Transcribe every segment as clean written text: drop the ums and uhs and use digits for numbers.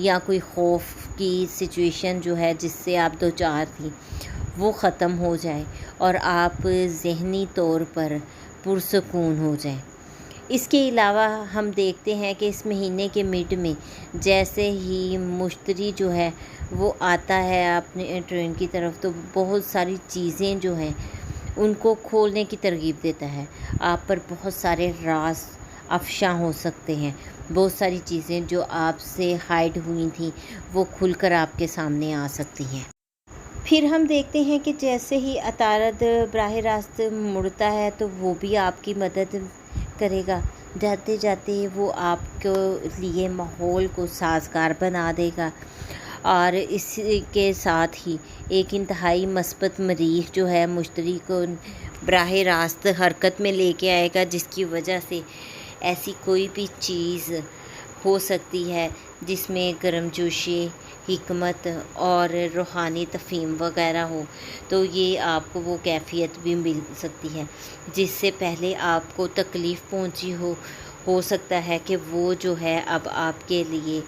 یا کوئی خوف کی سچویشن جو ہے جس سے آپ دوچار تھی وہ ختم ہو جائے اور آپ ذہنی طور پر پرسکون ہو جائیں۔ اس کے علاوہ ہم دیکھتے ہیں کہ اس مہینے کے مڈ میں جیسے ہی مشتری جو ہے وہ آتا ہے اپنے ٹرین کی طرف، تو بہت ساری چیزیں جو ہیں ان کو کھولنے کی ترغیب دیتا ہے۔ آپ پر بہت سارے راز افشاں ہو سکتے ہیں، بہت ساری چیزیں جو آپ سے ہائیڈ ہوئی تھیں وہ کھل کر آپ کے سامنے آ سکتی ہیں۔ پھر ہم دیکھتے ہیں کہ جیسے ہی عطارد براہ راست مڑتا ہے تو وہ بھی آپ کی مدد کرے گا، جاتے جاتے وہ آپ کو لیے ماحول کو سازگار بنا دے گا، اور اس کے ساتھ ہی ایک انتہائی مثبت مریخ جو ہے مشتری کو براہ راست حرکت میں لے کے آئے گا، جس کی وجہ سے ایسی کوئی بھی چیز ہو سکتی ہے جس میں گرم جوشی، حکمت اور روحانی تفہیم وغیرہ ہو، تو یہ آپ کو وہ کیفیت بھی مل سکتی ہے جس سے پہلے آپ کو تکلیف پہنچی ہو سکتا ہے کہ وہ جو ہے اب آپ کے لیے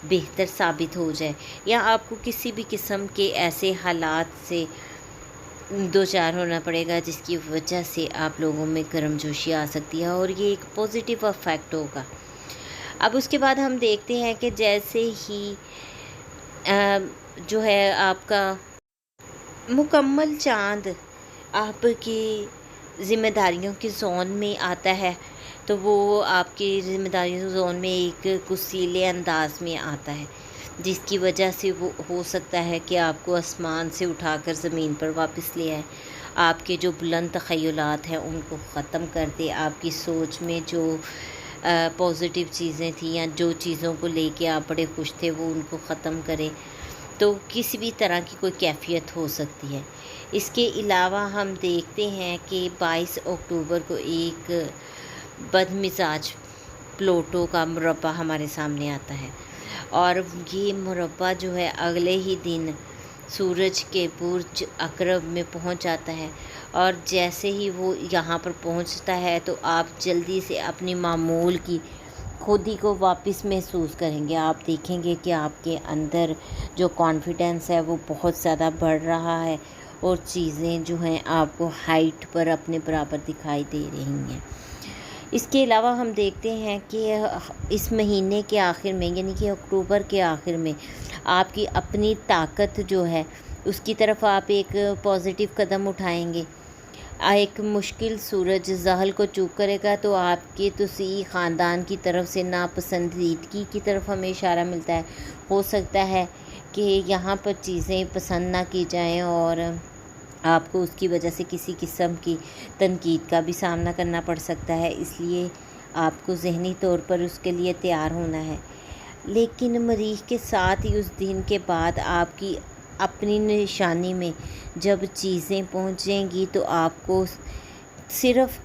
بہتر ثابت ہو جائے، یا آپ کو کسی بھی قسم کے ایسے حالات سے دوچار ہونا پڑے گا جس کی وجہ سے آپ لوگوں میں گرم جوشی آ سکتی ہے، اور یہ ایک پازیٹیو افیکٹ ہوگا۔ اب اس کے بعد ہم دیکھتے ہیں کہ جیسے ہی جو ہے آپ کا مکمل چاند آپ کی ذمہ داریوں کی زون میں آتا ہے، تو وہ آپ کی ذمہ داریوں زون میں ایک کسیلے انداز میں آتا ہے، جس کی وجہ سے وہ ہو سکتا ہے کہ آپ کو آسمان سے اٹھا کر زمین پر واپس لے آئے، آپ کے جو بلند تخیلات ہیں ان کو ختم کر دے، آپ کی سوچ میں جو پازیٹیو چیزیں تھیں یا جو چیزوں کو لے کے آپ بڑے خوش تھے وہ ان کو ختم کرے، تو کسی بھی طرح کی کوئی کیفیت ہو سکتی ہے۔ اس کے علاوہ ہم دیکھتے ہیں کہ 22 اکتوبر کو ایک بد مزاج پلوٹو کا مربع ہمارے سامنے آتا ہے، اور یہ مربع جو ہے اگلے ہی دن سورج کے برج عقرب میں پہنچ جاتا ہے، اور جیسے ہی وہ یہاں پر پہنچتا ہے تو آپ جلدی سے اپنی معمول کی خود ہی کو واپس محسوس کریں گے۔ آپ دیکھیں گے کہ آپ کے اندر جو کانفیڈنس ہے وہ بہت زیادہ بڑھ رہا ہے، اور چیزیں جو ہیں آپ کو ہائٹ پر اپنے برابر دکھائی دے رہی ہیں۔ اس کے علاوہ ہم دیکھتے ہیں کہ اس مہینے کے آخر میں یعنی کہ اکتوبر کے آخر میں آپ کی اپنی طاقت جو ہے اس کی طرف آپ ایک پازیٹیو قدم اٹھائیں گے۔ ایک مشکل سورج زحل کو چوک کرے گا تو آپ کے توسیع خاندان کی طرف سے ناپسندیدگی کی طرف ہمیں اشارہ ملتا ہے۔ ہو سکتا ہے کہ یہاں پر چیزیں پسند نہ کی جائیں اور آپ کو اس کی وجہ سے کسی قسم کی تنقید کا بھی سامنا کرنا پڑ سکتا ہے، اس لیے آپ کو ذہنی طور پر اس کے لیے تیار ہونا ہے۔ لیکن مریخ کے ساتھ ہی اس دن کے بعد آپ کی اپنی نشانی میں جب چیزیں پہنچیں گی تو آپ کو صرف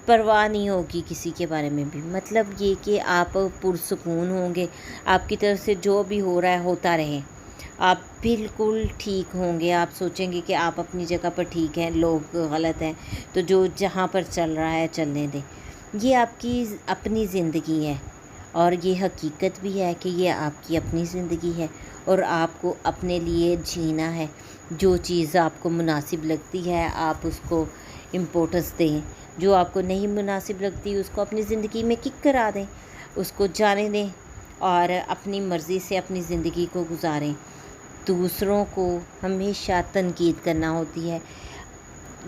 پرواہ نہیں ہوگی کسی کے بارے میں بھی، مطلب یہ کہ آپ پرسکون ہوں گے، آپ کی طرف سے جو بھی ہو رہا ہے ہوتا رہے، آپ بالکل ٹھیک ہوں گے، آپ سوچیں گے کہ آپ اپنی جگہ پر ٹھیک ہیں، لوگ غلط ہیں تو جو جہاں پر چل رہا ہے چلنے دیں۔ یہ آپ کی اپنی زندگی ہے، اور یہ حقیقت بھی ہے کہ یہ آپ کی اپنی زندگی ہے، اور آپ کو اپنے لیے جینا ہے۔ جو چیز آپ کو مناسب لگتی ہے آپ اس کو امپورٹنس دیں، جو آپ کو نہیں مناسب لگتی اس کو اپنی زندگی میں کک کرا دیں، اس کو جانے دیں اور اپنی مرضی سے اپنی زندگی کو گزاریں۔ دوسروں کو ہمیشہ تنقید کرنا ہوتی ہے۔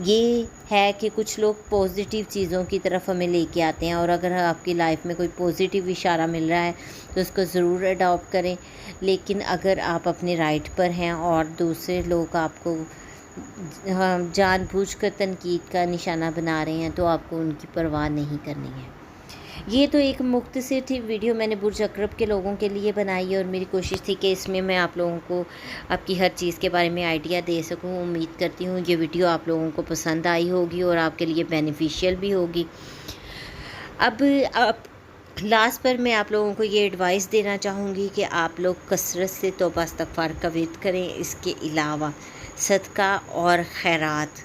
یہ ہے کہ کچھ لوگ پازیٹیو چیزوں کی طرف ہمیں لے کے آتے ہیں، اور اگر آپ کی لائف میں کوئی پازیٹیو اشارہ مل رہا ہے تو اس کو ضرور اڈاپٹ کریں، لیکن اگر آپ اپنے رائٹ پر ہیں اور دوسرے لوگ آپ کو جان بوجھ کر تنقید کا نشانہ بنا رہے ہیں تو آپ کو ان کی پرواہ نہیں کرنی ہے۔ یہ تو ایک مختصر تھی ویڈیو میں نے برج عقرب کے لوگوں کے لیے بنائی ہے، اور میری کوشش تھی کہ اس میں میں آپ لوگوں کو آپ کی ہر چیز کے بارے میں آئیڈیا دے سکوں۔ امید کرتی ہوں یہ ویڈیو آپ لوگوں کو پسند آئی ہوگی اور آپ کے لیے بینیفیشیل بھی ہوگی۔ اب لاسٹ پر میں آپ لوگوں کو یہ ایڈوائس دینا چاہوں گی کہ آپ لوگ کثرت سے توبہ استغفار کا ورد کریں۔ اس کے علاوہ صدقہ اور خیرات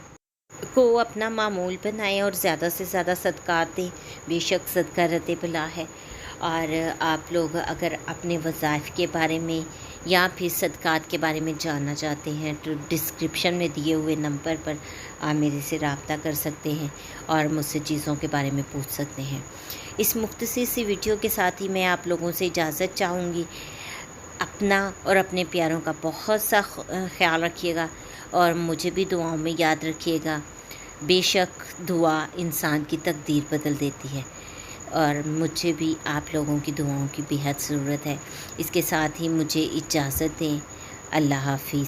کو اپنا معمول بنائیں اور زیادہ سے زیادہ صدقات دیں، بے شک صدقہ رد بلا ہے۔ اور آپ لوگ اگر اپنے وظائف کے بارے میں یا پھر صدقات کے بارے میں جاننا چاہتے ہیں تو ڈسکرپشن میں دیے ہوئے نمبر پر آپ میرے سے رابطہ کر سکتے ہیں اور مجھ سے چیزوں کے بارے میں پوچھ سکتے ہیں۔ اس مختصر سی ویڈیو کے ساتھ ہی میں آپ لوگوں سے اجازت چاہوں گی۔ اپنا اور اپنے پیاروں کا بہت سا خیال رکھیے گا اور مجھے بھی دعاؤں میں یاد رکھیے گا۔ بے شک دعا انسان کی تقدیر بدل دیتی ہے اور مجھے بھی آپ لوگوں کی دعاؤں کی بے حد ضرورت ہے۔ اس کے ساتھ ہی مجھے اجازت دیں۔ اللہ حافظ۔